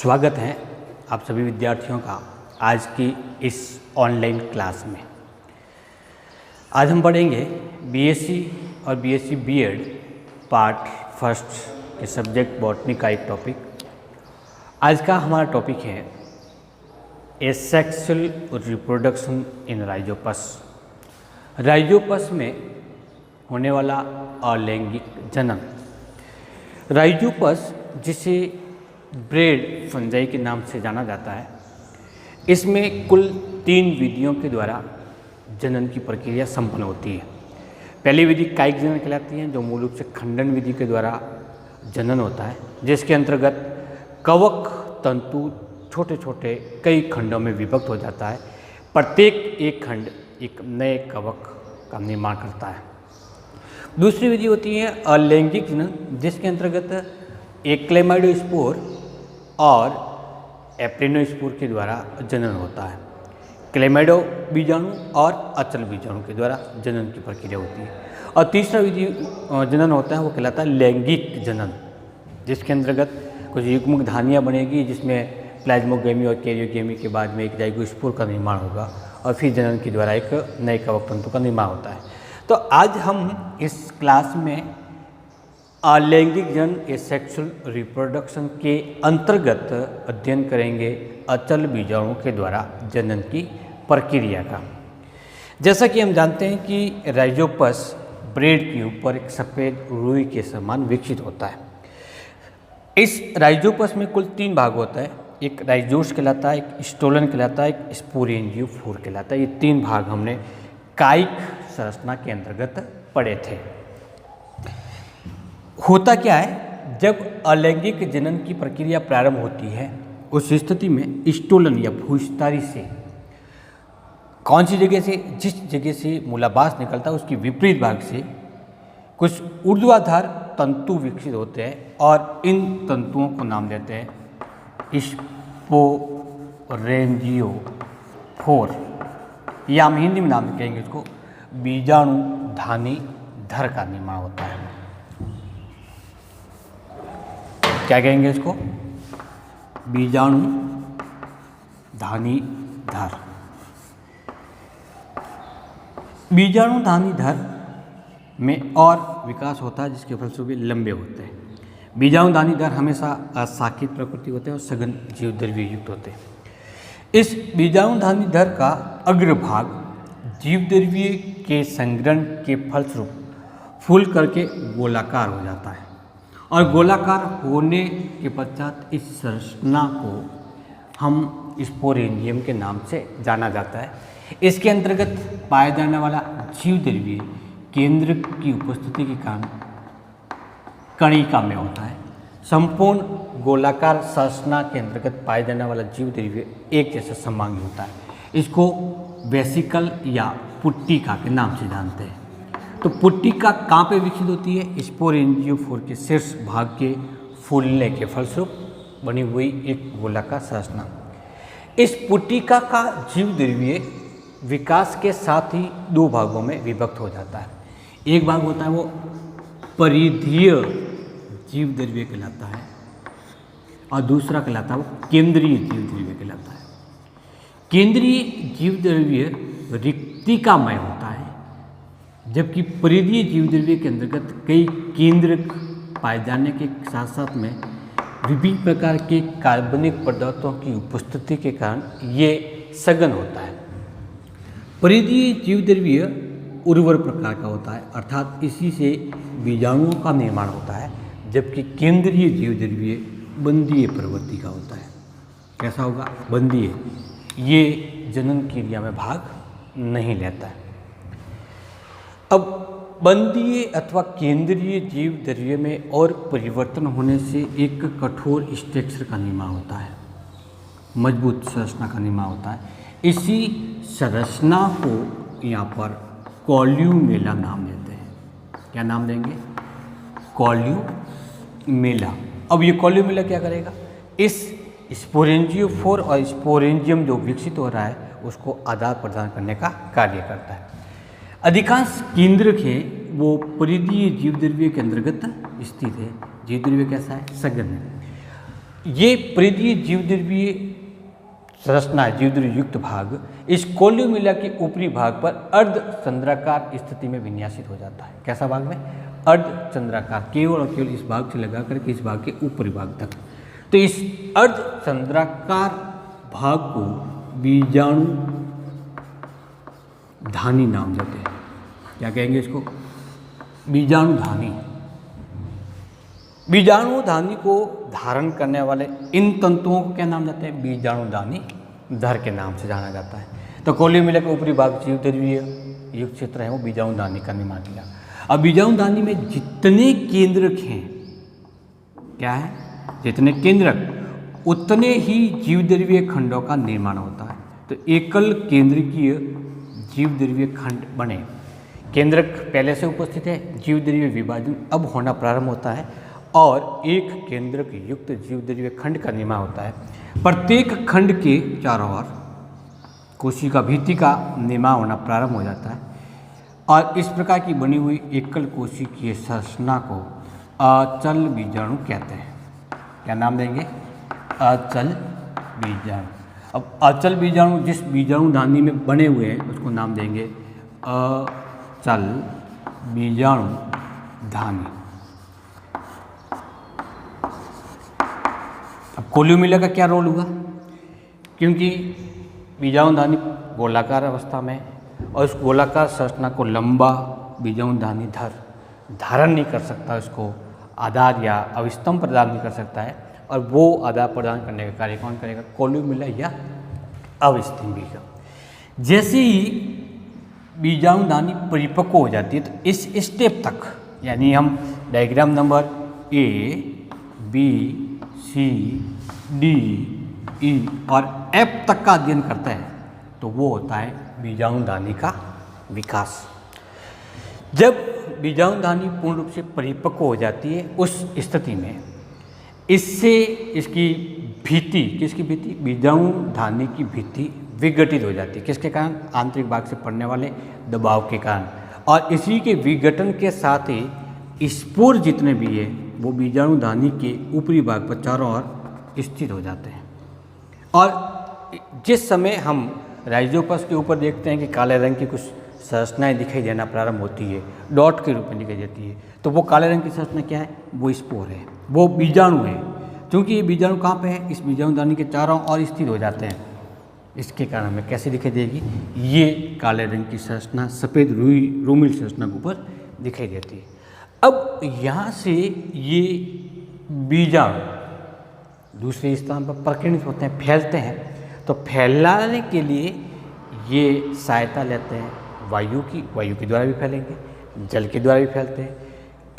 स्वागत है आप सभी विद्यार्थियों का आज की इस ऑनलाइन क्लास में। आज हम पढ़ेंगे बीएससी और बीएससी बीएड पार्ट फर्स्ट के सब्जेक्ट बॉटनी का एक टॉपिक। आज का हमारा टॉपिक है asexual reproduction in Rhizopus. Rhizopus में होने वाला अलैंगिक जनन। राइजोपस जिसे ब्रेड फंजाई के नाम से जाना जाता है, इसमें कुल 3 विधियों के द्वारा जनन की प्रक्रिया संपन्न होती है। पहली विधि कायिक जनन कहलाती है, जो मूल रूप से खंडन विधि के द्वारा जनन होता है, जिसके अंतर्गत कवक तंतु छोटे छोटे कई खंडों में विभक्त हो जाता है। प्रत्येक एक खंड एक नए कवक का निर्माण करता है। दूसरी विधि होती है अलैंगिक जनन, जिसके अंतर्गत एक क्लेमाइडोस्पोर और एप्रेनोस्पोर के द्वारा जनन होता है। क्लेमाइडो बीजाणु और अचल बीजाणु के द्वारा जनन की प्रक्रिया होती है। और तीसरा विधि जनन होता है वो कहलाता है लैंगिक जनन, जिसके अंतर्गत कुछ युग्मक धानियाँ बनेगी, जिसमें प्लाज्मोगेमी और कैरियोगेमी के बाद में एक जाइगोस्पोर का निर्माण होगा और फिर जनन के द्वारा एक नए कवक तंतु का निर्माण होता है। तो आज हम इस क्लास में अलैंगिक जनन एसेक्सुअल रिप्रोडक्शन के अंतर्गत अध्ययन करेंगे अचल बीजाणु के द्वारा जनन की प्रक्रिया का। जैसा कि हम जानते हैं कि राइजोपस ब्रेड के ऊपर एक सफ़ेद रुई के समान विकसित होता है। इस राइजोपस में कुल 3 भाग होता है। एक राइजोस कहलाता है, एक स्टोलन कहलाता है, एक स्पोरेंजियोफोर कहलाता है। ये 3 भाग हमने कायिक संरचना के अंतर्गत पढ़े थे। होता क्या है, जब अलैंगिक जनन की प्रक्रिया प्रारंभ होती है, उस स्थिति में स्टोलन या भूस्तारी से कौन सी जगह से, जिस जगह से मूलाभास निकलता है उसकी विपरीत भाग से कुछ ऊर्ध्वाधर तंतु विकसित होते हैं और इन तंतुओं को नाम देते हैं स्पोरेंजियोफोर, या हम हिंदी में नाम कहेंगे इसको बीजाणु धानी धर का निर्माण होता है। क्या कहेंगे इसको? बीजाणु धानी धर। बीजाणु धानी धर में और विकास होता है, जिसके फलस्वरूप लंबे होते हैं। बीजाणु धानी धर हमेशा अशाखित प्रकृति होते हैं और सघन जीवद्रव्य युक्त होते हैं। इस बीजाणु धानी धर का अग्रभाग जीवद्रव्य के संग्रहण के फलस्वरूप फूल करके गोलाकार हो जाता है और गोलाकार होने के पश्चात इस संरचना को हम स्पोरेंजियम के नाम से जाना जाता है। इसके अंतर्गत पाया जाने वाला जीवद्रव्य केंद्र की उपस्थिति के कारण कणिका में होता है। संपूर्ण गोलाकार संरचना के अंतर्गत पाया जाने वाला जीवद्रव्य एक जैसा समांगी होता है। इसको वेसिकल या पुट्टिका के नाम से जानते हैं। तो पुट्टिका कहाँ पे विकसित होती है? स्पोरेंजियोफोर के शीर्ष भाग के फूलने के फलस्वरूप बनी हुई एक गोलाकार संरचना। इस पुट्टिका का जीवद्रव्य विकास के साथ ही 2 भागों में विभक्त हो जाता है। एक भाग होता है वो परिधीय जीवद्रव्य कहलाता है और दूसरा कहलाता है वो केंद्रीय जीवद्रव्य कहलाता है। केंद्रीय जीवद्रव्य रिक्तिकामय होता है, जबकि परिधीय जीवद्रव्य के अंतर्गत कई केंद्रक पाए जाने के साथ साथ में विभिन्न प्रकार के कार्बनिक पदार्थों की उपस्थिति के कारण ये सघन होता है। परिधीय जीवद्रव्य उर्वर प्रकार का होता है, अर्थात इसी से बीजाणुओं का निर्माण होता है, जबकि केंद्रीय जीवद्रव्य बंधीय प्रवृत्ति का होता है। कैसा होगा? बंधीय। ये जनन क्रिया में भाग नहीं लेता है। अब बंधीय अथवा केंद्रीय जीवद्रव्य में और परिवर्तन होने से एक कठोर स्ट्रक्चर का निर्माण होता है, मजबूत संरचना का निर्माण होता है। इसी संरचना को यहाँ पर कॉल्यूमेला नाम देते हैं। क्या नाम देंगे? कॉल्यूमेला। अब ये कॉल्यूमेला क्या करेगा? इस स्पोरेंजियोफोर और स्पोरेंजियम जो विकसित हो रहा है उसको आदान प्रदान करने का कार्य करता है। अधिकांश केंद्रक है वो परिधीय जीवद्रव्य के अंतर्गत स्थित है। जीवद्रव्य कैसा है? सघन है। ये परिधीय जीवद्रव्यीय संरचना जीवद्रव्य युक्त भाग इस कोल्यूमिला के ऊपरी भाग पर अर्ध चंद्राकार स्थिति में विन्यासित हो जाता है। कैसा भाग में? अर्ध चंद्राकार, केवल और केवल इस भाग से लगा करके इस भाग के ऊपरी भाग तक। तो इस अर्ध चंद्राकार भाग को बीजाणु धानी नाम देते हैं। क्या कहेंगे इसको? बीजाणु धानी। बीजाणु धानी को धारण करने वाले इन तंतुओं को क्या नाम देते हैं? बीजाणु धानी धर के नाम से जाना जाता है। तो कोल्यूमिला का ऊपरी भाग जीवद्रव्यीय युक्त क्षेत्र है, वो बीजाणु धानी का निर्माण किया। अब बीजाणु धानी में जितने केंद्रक हैं, क्या है? जितने केंद्रक उतने ही जीवद्रव्यीय खंडों का निर्माण होता है। तो एकल केंद्रकीय जीवद्रव्यीय खंड बने। केंद्रक पहले से उपस्थित है, जीवद्रव्यीय विभाजन अब होना प्रारंभ होता है और एक केंद्रक युक्त जीवद्रव्यीय खंड का निर्माण होता है। प्रत्येक खंड के चारों ओर कोशिका भित्ति का निर्माण होना प्रारंभ हो जाता है और इस प्रकार की बनी हुई एकल कोशिकीय संरचना को अचल बीजाणु कहते हैं। क्या नाम देंगे? अचल बीजाणु। अब अचल बीजाणु जिस बीजाणु धानी में बने हुए हैं उसको नाम देंगे अचल बीजाणु धानी। अब कोल्यूमिला का क्या रोल हुआ? क्योंकि बीजाणु धानी गोलाकार अवस्था में और उस गोलाकार संरचना को लंबा बीजाणु धानी धर धारण नहीं कर सकता, उसको आधार या अविस्तंभ प्रदान नहीं कर सकता है। और वो आधार प्रदान करने का कार्य कौन करेगा? कोल्यूमिला या अविस्तंभी का। जैसे ही बीजाणु धानी परिपक्व हो जाती है तो इस स्टेप तक, यानी हम diagram number A, B, C, D, E और F तक का अध्ययन करता है तो वो होता है बीजाणु धानी का विकास। जब बीजाणु धानी पूर्ण रूप से परिपक्व हो जाती है उस स्थिति में इससे इसकी भित्ति, किसकी भित्ति? बीजाणु धानी की भित्ति विघटित हो जाती है। किसके कारण? आंतरिक भाग से पड़ने वाले दबाव के कारण। और इसी के विघटन के साथ ही स्पोर जितने भी है वो बीजाणु धानी के ऊपरी भाग पर चारों ओर स्थित हो जाते हैं। और जिस समय हम राइजोपस के ऊपर देखते हैं कि काले रंग की कुछ संरचनाएं दिखाई देना प्रारंभ होती है, डॉट के रूप में दिखाई देती है, तो वो काले रंग की संरचना क्या है? वो स्पोर है, वो बीजाणु है। क्योंकि ये बीजाणु कहाँ पे है? इस बीजाणु धानी के चारों ओर स्थित हो जाते हैं। इसके कारण हमें कैसे दिखाई देगी? ये काले रंग की संरचना सफ़ेद रोमिल संरचना के ऊपर दिखाई देती है। अब यहाँ से ये बीजाणु दूसरे स्थान पर प्रकीर्णित होते हैं, फैलते हैं। तो फैलाने के लिए ये सहायता लेते हैं वायु के द्वारा भी फैलेंगे, जल के द्वारा भी फैलते हैं,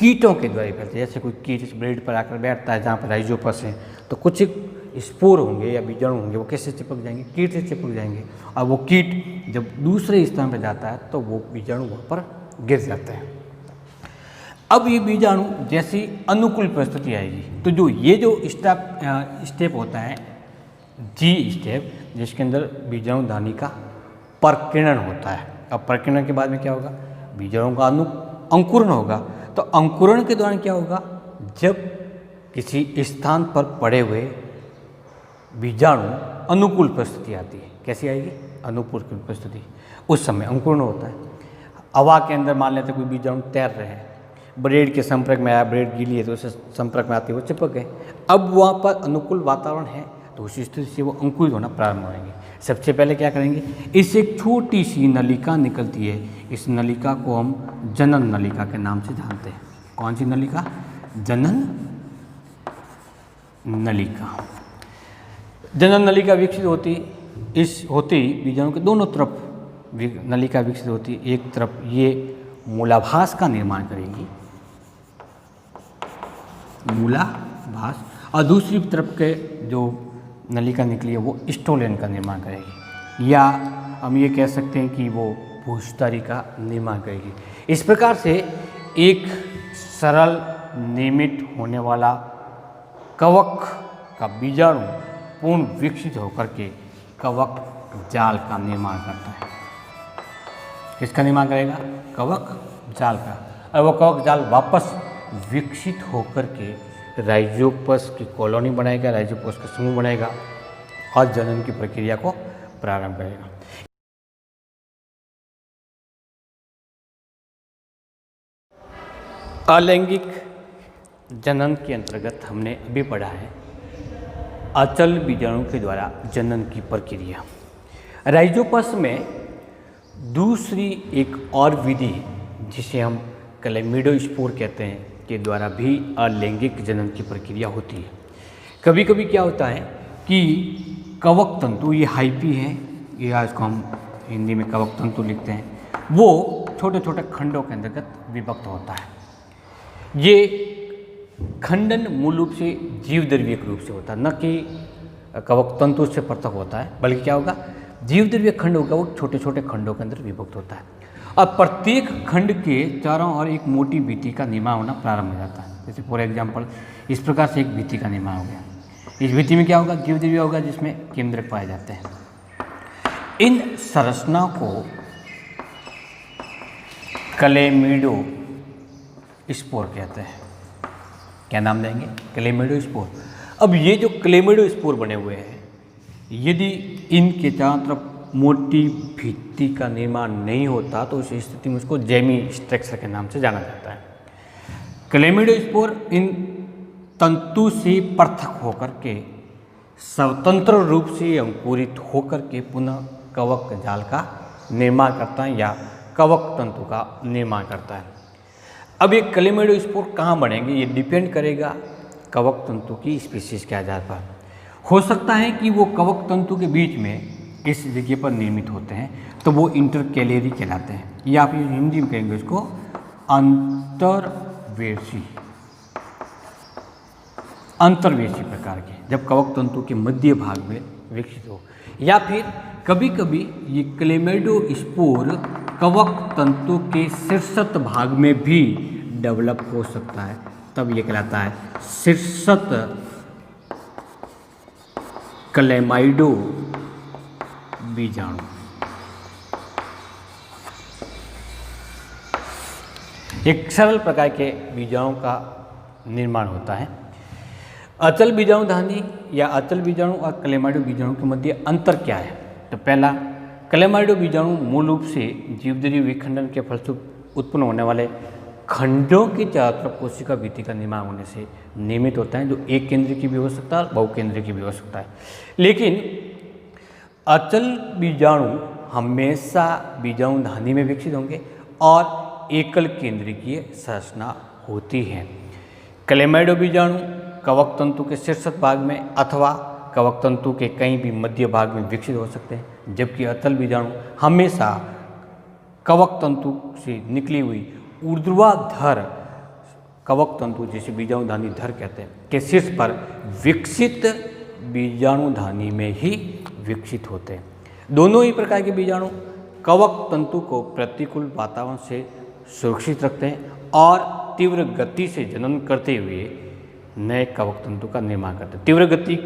कीटों के द्वारा भी फैलते हैं। जैसे कोई कीट इस ब्रेड पर आकर बैठता है जहाँ पर राइजोपस है तो कुछ स्पोर होंगे या बीजाणु होंगे, वो किससे चिपक जाएंगे? कीट से चिपक जाएंगे। और वो कीट जब दूसरे स्थान पर जाता है तो वो बीजाणु वहाँ पर गिर जाते हैं। अब ये बीजाणु जैसी अनुकूल परिस्थिति आएगी तो जो स्टेप होता है जी स्टेप, जिसके अंदर बीजाणु धानी का प्रकीर्णन होता है। अब प्रकीर्णन के बाद में क्या होगा? बीजाणु का अंकुरण होगा। तो अंकुरण के दौरान क्या होगा? जब किसी स्थान पर पड़े हुए बीजाणु अनुकूल परिस्थिति आती है। कैसी आएगी? अनुकूल परिस्थिति। उस समय अंकुरण होता है। हवा के अंदर मान लेते कोई बीजाणु तैर रहे हैं, ब्रेड के संपर्क में आया, ब्रेड गीली है तो उससे संपर्क में आते वो चिपक गए। अब वहाँ पर अनुकूल वातावरण है तो उस स्थिति से वो अंकुरित होना प्रारंभ होंगे। सबसे पहले क्या करेंगे? इससे एक छोटी सी नलिका निकलती है, इस नलिका को हम जनन नलिका के नाम से जानते हैं। कौन सी नलिका? जनन नलिका। जनन नलिका विकसित होती बीजाणु के दोनों तरफ नलिका विकसित होती। एक तरफ ये मूलाभास का निर्माण करेगी, मूलाभास, और दूसरी तरफ के जो नलिका निकली है वो स्टोलेन का निर्माण करेगी, या हम ये कह सकते हैं कि वो भूस्तरी का निर्माण करेगी। इस प्रकार से एक सरल नियमित होने वाला कवक का बीजाणु पूर्ण विकसित होकर के कवक जाल का निर्माण करता है। किसका निर्माण करेगा? कवक जाल का। और वो कवक जाल वापस विकसित होकर के राइजोपस की कॉलोनी बनाएगा, राइजोपस का समूह बनाएगा और जनन की प्रक्रिया को प्रारंभ करेगा। अलैंगिक जनन के अंतर्गत हमने अभी पढ़ा है अचल बीजाणु के द्वारा जनन की प्रक्रिया। राइजोपस में दूसरी एक और विधि जिसे हम क्लेमिडोस्पोर कहते हैं के द्वारा भी अलैंगिक जनन की प्रक्रिया होती है। कभी कभी क्या होता है कि कवक तंतु, ये हाइपी है, ये आज को हम हिंदी में कवक तंतु लिखते हैं, वो छोटे छोटे खंडों के अंतर्गत विभक्त होता है। ये खंडन मूल रूप से जीवद्रव्यिक रूप से होता है, न कि कवक तंतु से पृथक होता है, बल्कि क्या होगा, जीवद्रव्य खंड होगा वो छोटे छोटे खंडों के अंदर विभक्त होता है। अब प्रत्येक खंड के चारों ओर एक मोटी भित्ति का निर्माण होना प्रारंभ हो जाता है। जैसे फॉर एग्जाम्पल इस प्रकार से एक भित्ति का निर्माण हो गया। इस भित्ति में क्या होगा, जीवद्रव्य होगा जिसमें केंद्रक पाए जाते हैं। इन संरचना को क्लेमिडोस्पोर कहते हैं। क्या नाम देंगे, क्लेमिडोस्पोर। अब ये जो क्लेमिडोस्पोर बने हुए हैं, यदि इनके चारों तरफ मोटी भित्ति का निर्माण नहीं होता तो उस स्थिति में उसको जेमी स्ट्रक्चर के नाम से जाना जाता है। क्लेमिडोस्पोर इन तंतु से पृथक होकर के स्वतंत्र रूप से अंकुरित होकर के पुनः कवक जाल का निर्माण करता है या कवक तंतु का निर्माण करता है। अब ये क्लेमिडोस्पोर कहाँ बनेंगे, ये डिपेंड करेगा कवक तंतु की स्पीशीज के आधार पर। हो सकता है कि वो कवक तंतु के बीच में इस जगह पर निर्मित होते हैं, तो वो इंटरकैलेरी कहलाते हैं, या आप हिंदी में कहेंगे उसको अंतर्वेशी प्रकार के, जब कवक तंतु के मध्य भाग में विकसित हो। या फिर कभी कभी ये क्लेमिडोस्पोर कवक तंतु के शीर्षस्थ भाग में भी डेवलप हो सकता है, तब ये कहलाता है शीर्षस्थ क्लेमाइडो बीजाणु। एक सरल प्रकार के बीजाणु का निर्माण होता है। अचल बीजाणु धानी या अचल बीजाणु और क्लेमाइडो बीजाणु के मध्य अंतर क्या है? तो पहला, क्लेमाइडो बीजाणु मूल रूप से जीवद्रव्य विखंडन के फलस्वरूप उत्पन्न होने वाले खंडों की चारों तरफ कोशिका भित्ति का निर्माण होने से निर्मित होता है, जो एक केंद्र की भी हो सकता है और बहुकेंद्र की भी हो सकता है। लेकिन अचल बीजाणु हमेशा बीजाणु धानी में विकसित होंगे और एकल केंद्रीय संरचना होती है। क्लेमाइडो बीजाणु कवक तंतु के शीर्षस्थ भाग में अथवा कवक तंतु के कहीं भी मध्य भाग में विकसित हो सकते हैं, जबकि अचल बीजाणु हमेशा कवक तंतु से निकली हुई ऊर्ध्वाधर कवक तंतु, जिसे बीजाणु धानी धर कहते हैं, के शीर्ष पर विकसित बीजाणु धानी में ही विकसित होते हैं। दोनों ही प्रकार के बीजाणु कवक तंतु को प्रतिकूल वातावरण से सुरक्षित रखते हैं और तीव्र गति से जनन करते हुए नए कवक तंतु का निर्माण करते हैं। तीव्र गति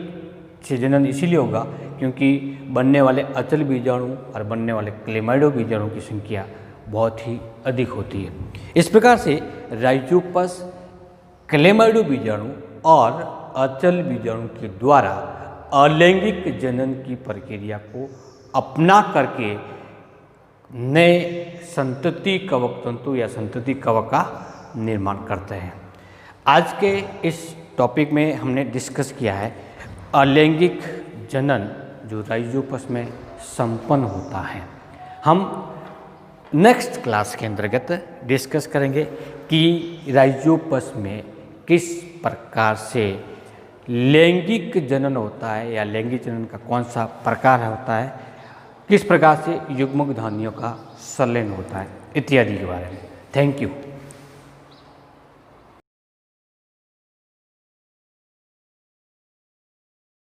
से जनन इसीलिए होगा क्योंकि बनने वाले अचल बीजाणु और बनने वाले क्लेमाइडो बीजाणु की संख्या बहुत ही अधिक होती है। इस प्रकार से राइजोपस क्लेमाइडो बीजाणु और अचल बीजाणु के द्वारा अलैंगिक जनन की प्रक्रिया को अपना करके नए संतति कवक तंतु या संतति कवक का निर्माण करते हैं। आज के इस टॉपिक में हमने डिस्कस किया है अलैंगिक जनन जो राइजोपस में संपन्न होता है। हम नेक्स्ट क्लास के अंतर्गत डिस्कस करेंगे कि राइजोपस में किस प्रकार से लैंगिक जनन होता है या लैंगिक जनन का कौन सा प्रकार होता है, किस प्रकार से युग्मक धानियों का संलयन होता है इत्यादि के बारे में। Thank you.